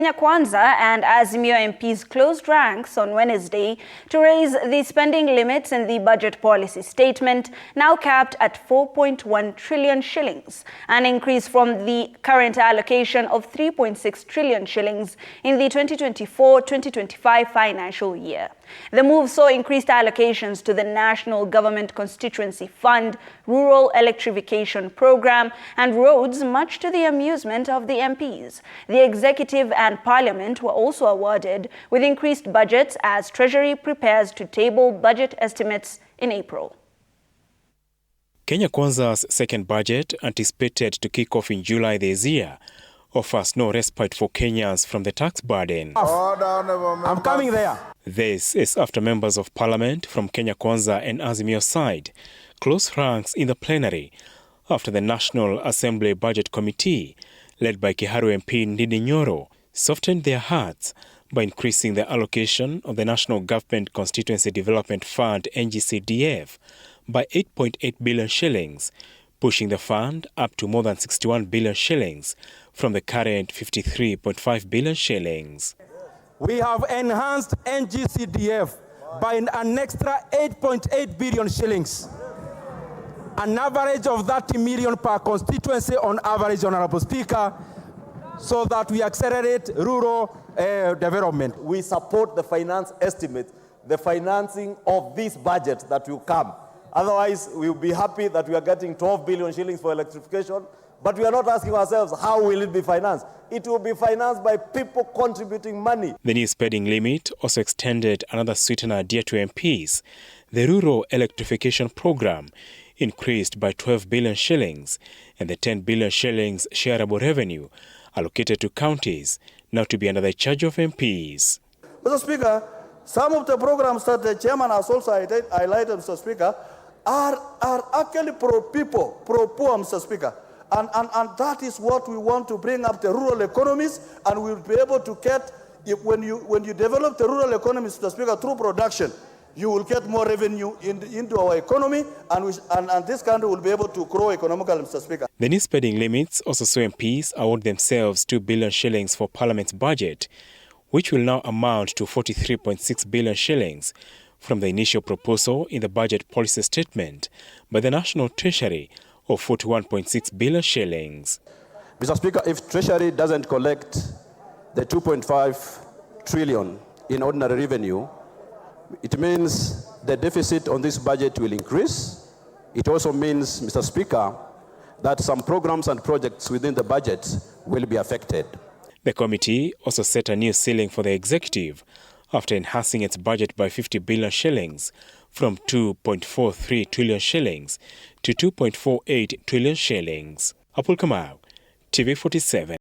Kwanza and Azimio MPs closed ranks on Wednesday to raise the spending limits in the budget policy statement, now capped at 4.1 trillion shillings, an increase from the current allocation of 3.6 trillion shillings in the 2024-2025 financial year. The move saw increased allocations to the National Government Constituency Fund, Rural Electrification Program, and roads, much to the amusement of the MPs. The executive and Parliament were also awarded with increased budgets as Treasury prepares to table budget estimates in April. Kenya Kwanza's second budget, anticipated to kick off in July this year, offers no respite for Kenyans from the tax burden. I'm coming there. This is after members of Parliament from Kenya Kwanza and Azimio side closed ranks in the plenary after the National Assembly Budget Committee, led by Kiharu MP Ndindi Nyoro, softened their hearts by increasing the allocation of the National Government Constituency Development Fund (NGCDF) by 8.8 billion shillings, pushing the fund up to more than 61 billion shillings from the current 53.5 billion shillings. We have enhanced NGCDF by an extra 8.8 billion shillings, an average of 30 million per constituency on average, Honorable Speaker, so that we accelerate rural development. We support the finance estimate, the financing of this budget that will come. Otherwise, we will be happy that we are getting 12 billion shillings for electrification, but we are not asking ourselves, how will it be financed? It will be financed by people contributing money. The new spending limit also extended another sweetener dear to MPs. The Rural Electrification Program increased by 12 billion shillings, and the 10 billion shillings shareable revenue allocated to counties, now to be under the charge of MPs. Mr. Speaker, some of the programs that the chairman has also highlighted, Mr. Speaker, are actually pro-people, pro-poor, Mr. Speaker. And that is what we want to bring up the rural economies, and we'll be able to get, when you develop the rural economies, Mr. Speaker, through production, you will get more revenue into our economy, and this country will be able to grow economically, Mr. Speaker. The new spending limits also saw MPs award themselves 2 billion shillings for Parliament's budget, which will now amount to 43.6 billion shillings from the initial proposal in the budget policy statement by the National Treasury of 41.6 billion shillings. Mr. Speaker, if Treasury doesn't collect the 2.5 trillion in ordinary revenue, it means the deficit on this budget will increase. It also means, Mr. Speaker, that some programs and projects within the budget will be affected. The committee also set a new ceiling for the executive after enhancing its budget by 50 billion shillings from 2.43 trillion shillings to 2.48 trillion shillings. Apul Kamau, TV 47.